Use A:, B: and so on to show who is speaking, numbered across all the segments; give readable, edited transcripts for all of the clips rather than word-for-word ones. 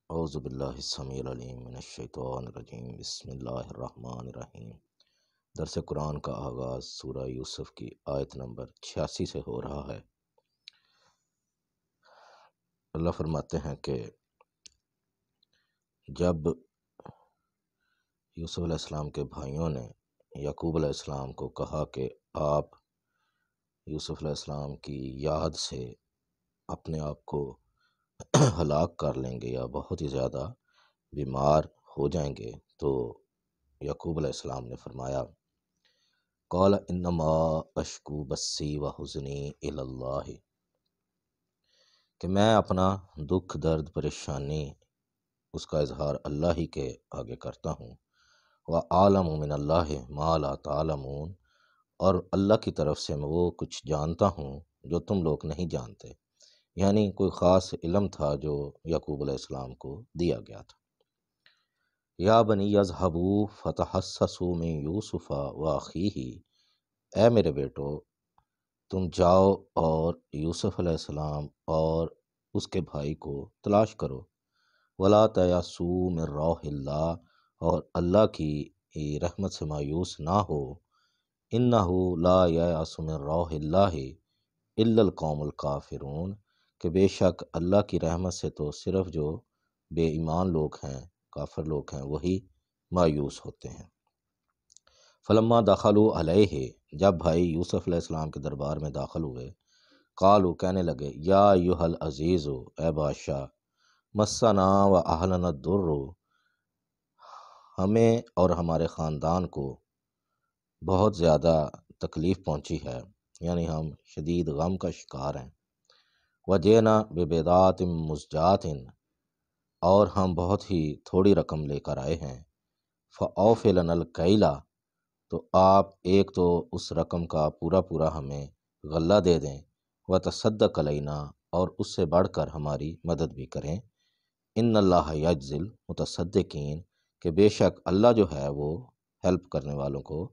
A: اعوذ باللہ السمیع العلیم من الشیطان الرجیم، بسم اللہ الرحمن الرحیم۔ درس قرآن کا آغاز سورہ یوسف کی آیت نمبر 86 سے ہو رہا ہے۔ اللہ فرماتے ہیں کہ جب یوسف علیہ السلام کے بھائیوں نے یعقوب علیہ السلام کو کہا کہ آپ یوسف علیہ السلام کی یاد سے اپنے آپ کو ہلاک کر لیں گے یا بہت ہی زیادہ بیمار ہو جائیں گے، تو یعقوب علیہ السلام نے فرمایا قال انما اشکو بسی و حزنی الی اللہ، کہ میں اپنا دکھ درد پریشانی اس کا اظہار اللہ ہی کے آگے کرتا ہوں۔ وَأَعْلَمُ مِنَ اللَّهِ مَا لَا تَعْلَمُونَ، اور اللہ کی طرف سے میں وہ کچھ جانتا ہوں جو تم لوگ نہیں جانتے، یعنی کوئی خاص علم تھا جو یعقوب علیہ السلام کو دیا گیا تھا۔ یا بنی یذہبوا فتحسسوا من یوسف واخیہ، اے میرے بیٹو تم جاؤ اور یوسف علیہ السلام اور اس کے بھائی کو تلاش کرو۔ ولا تیأسوا من روح اللہ، اور اللہ کی رحمت سے مایوس نہ ہو۔ انہ لا ییأس من روح اللہ الا القوم الکافرون، کہ بے شک اللہ کی رحمت سے تو صرف جو بے ایمان لوگ ہیں، کافر لوگ ہیں، وہی مایوس ہوتے ہیں۔ فلما دخلوا علیہ، جب بھائی یوسف علیہ السلام کے دربار میں داخل ہوئے، قالوا، کہنے لگے، یا ایھا العزیز، اے بادشاہ، مسنا و اہلنا الضر، ہمیں اور ہمارے خاندان کو بہت زیادہ تکلیف پہنچی ہے، یعنی ہم شدید غم کا شکار ہیں۔ وجئنا ببضاعۃ مزجاۃ، اور ہم بہت ہی تھوڑی رقم لے کر آئے ہیں۔ فأوف لنا الکیل، تو آپ ایک تو اس رقم کا پورا پورا ہمیں غلہ دے دیں، وتصدق علینا، اور اس سے بڑھ کر ہماری مدد بھی کریں۔ ان اللہ یجزی المتصدقین، کہ بے شک اللہ جو ہے وہ ہیلپ کرنے والوں کو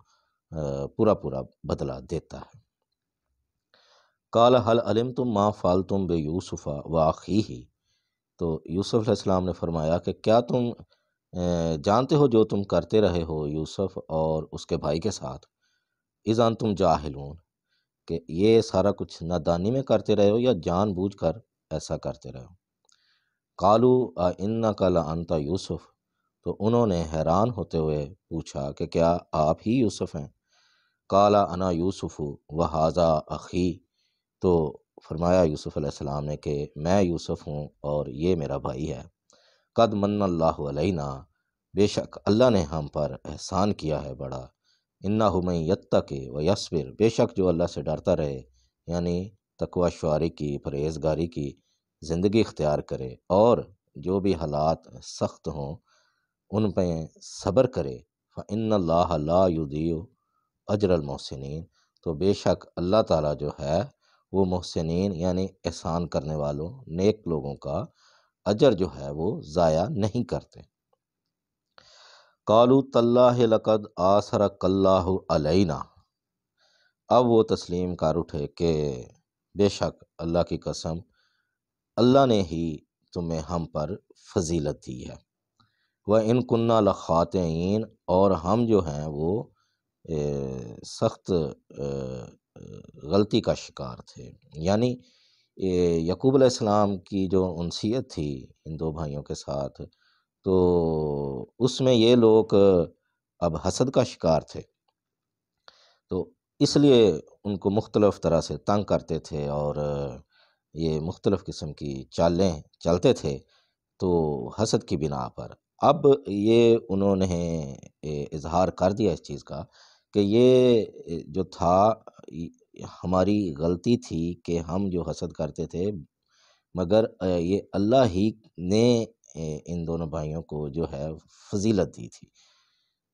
A: پورا پورا بدلہ دیتا ہے۔ قال هل علمتم ما فعلتم بیوسف واخیہ، تو یوسف علیہ السلام نے فرمایا کہ کیا تم جانتے ہو جو تم کرتے رہے ہو یوسف اور اس کے بھائی کے ساتھ؟ اذا انتم جاہلون، کہ یہ سارا کچھ نادانی میں کرتے رہے ہو یا جان بوجھ کر ایسا کرتے رہے ہو؟ قالوا انک لانت یوسف، تو انہوں نے حیران ہوتے ہوئے پوچھا کہ کیا آپ ہی یوسف ہیں؟ قال انا یوسف وھذا اخی، تو فرمایا یوسف علیہ السلام نے کہ میں یوسف ہوں اور یہ میرا بھائی ہے۔ قد من اللہ علینا، بے شک اللہ نے ہم پر احسان کیا ہے بڑا۔ انہ من یتق ویصبر، بے شک جو اللہ سے ڈرتا رہے، یعنی تقوی شعاری کی، پرہیزگاری کی زندگی اختیار کرے، اور جو بھی حالات سخت ہوں ان پہ صبر کرے، فإن اللہ لا یضیع اجر المحسنین، تو بے شک اللہ تعالیٰ جو ہے وہ محسنین یعنی احسان کرنے والوں، نیک لوگوں کا اجر جو ہے وہ ضائع نہیں کرتے۔ قالوا تاللہ لقد آثرک اللہ علینا، اب وہ تسلیم کر اٹھے کہ بے شک اللہ کی قسم اللہ نے ہی تمہیں ہم پر فضیلت دی ہے۔ وَإِن كُنَّا لَخَاطِئِينَ، اور ہم جو ہیں وہ سخت غلطی کا شکار تھے، یعنی یعقوب علیہ السلام کی جو انسیت تھی ان دو بھائیوں کے ساتھ، تو اس میں یہ لوگ اب حسد کا شکار تھے، تو اس لیے ان کو مختلف طرح سے تنگ کرتے تھے اور یہ مختلف قسم کی چالیں چلتے تھے، تو حسد کی بنا پر اب یہ انہوں نے اظہار کر دیا اس چیز کا کہ یہ جو تھا ہماری غلطی تھی کہ ہم جو حسد کرتے تھے، مگر یہ اللہ ہی نے ان دونوں بھائیوں کو جو ہے فضیلت دی تھی۔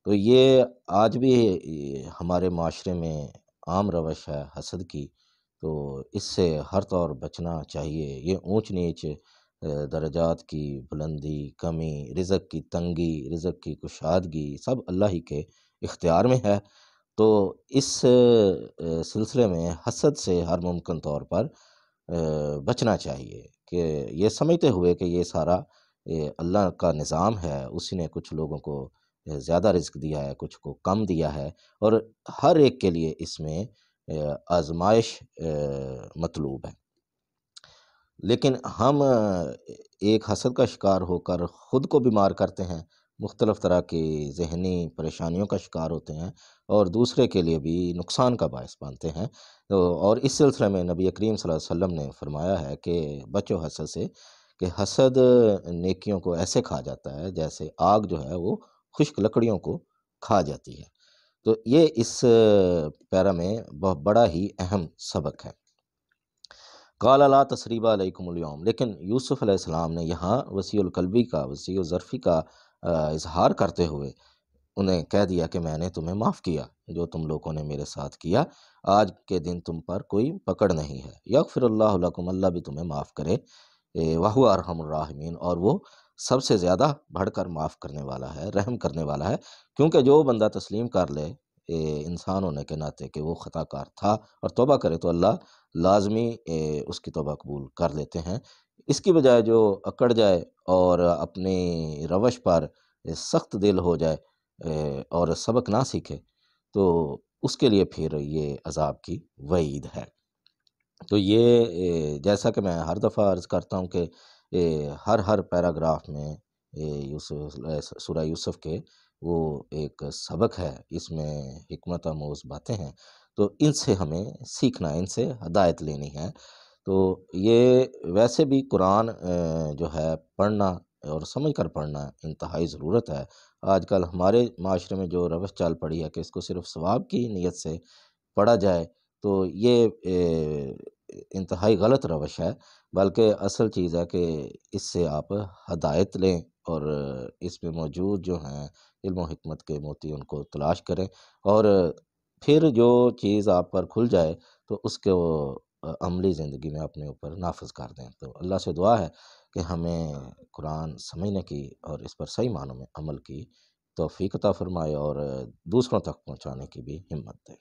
A: تو یہ آج بھی ہمارے معاشرے میں عام روش ہے حسد کی، تو اس سے ہر طور بچنا چاہیے۔ یہ اونچ نیچ، درجات کی بلندی کمی، رزق کی تنگی، رزق کی کشادگی، سب اللہ ہی کے اختیار میں ہے، تو اس سلسلے میں حسد سے ہر ممکن طور پر بچنا چاہیے، کہ یہ سمجھتے ہوئے کہ یہ سارا اللہ کا نظام ہے، اسی نے کچھ لوگوں کو زیادہ رزق دیا ہے، کچھ کو کم دیا ہے، اور ہر ایک کے لیے اس میں آزمائش مطلوب ہے۔ لیکن ہم ایک حسد کا شکار ہو کر خود کو بیمار کرتے ہیں، مختلف طرح کی ذہنی پریشانیوں کا شکار ہوتے ہیں، اور دوسرے کے لیے بھی نقصان کا باعث بنتے ہیں۔ اور اس سلسلے میں نبی کریم صلی اللہ علیہ وسلم نے فرمایا ہے کہ بچو حسد سے، کہ حسد نیکیوں کو ایسے کھا جاتا ہے جیسے آگ جو ہے وہ خشک لکڑیوں کو کھا جاتی ہے۔ تو یہ اس پیرا میں بہت بڑا ہی اہم سبق ہے۔ قال لا تثریب علیکم اليوم، لیکن یوسف علیہ السلام نے یہاں وسیع القلبی کا، وسیع الظرفی کا اظہار کرتے ہوئے انہیں کہہ دیا کہ میں نے تمہیں معاف کیا، جو تم لوگوں نے میرے ساتھ کیا، آج کے دن تم پر کوئی پکڑ نہیں ہے۔ یغفر اللہ لکم، اللہ بھی تمہیں معاف کرے، وہو ارحم الراحمین، اور وہ سب سے زیادہ بڑھ کر معاف کرنے والا ہے، رحم کرنے والا ہے، کیونکہ جو بندہ تسلیم کر لے انسان ہونے کے ناطے کہ وہ خطا کار تھا اور توبہ کرے، تو اللہ لازمی اس کی توبہ قبول کر لیتے ہیں۔ اس کی بجائے جو اکڑ جائے اور اپنی روش پر سخت دل ہو جائے اور سبق نہ سیکھے، تو اس کے لیے پھر یہ عذاب کی وعید ہے۔ تو یہ جیسا کہ میں ہر دفعہ عرض کرتا ہوں کہ ہر پیراگراف میں سورہ یوسف کے وہ ایک سبق ہے، اس میں حکمت آموز باتیں ہیں، تو ان سے ہمیں سیکھنا ہے، ان سے ہدایت لینی ہے۔ تو یہ ویسے بھی قرآن جو ہے پڑھنا اور سمجھ کر پڑھنا انتہائی ضرورت ہے۔ آج کل ہمارے معاشرے میں جو روش چال پڑی ہے کہ اس کو صرف ثواب کی نیت سے پڑھا جائے، تو یہ انتہائی غلط روش ہے، بلکہ اصل چیز ہے کہ اس سے آپ ہدایت لیں، اور اس میں موجود جو ہیں علم و حکمت کے موتی ان کو تلاش کریں، اور پھر جو چیز آپ پر کھل جائے تو اس کو عملی زندگی میں اپنے اوپر نافذ کر دیں۔ تو اللہ سے دعا ہے کہ ہمیں قرآن سمجھنے کی اور اس پر صحیح معنوں میں عمل کی توفیق عطا فرمائے، اور دوسروں تک پہنچانے کی بھی ہمت دے۔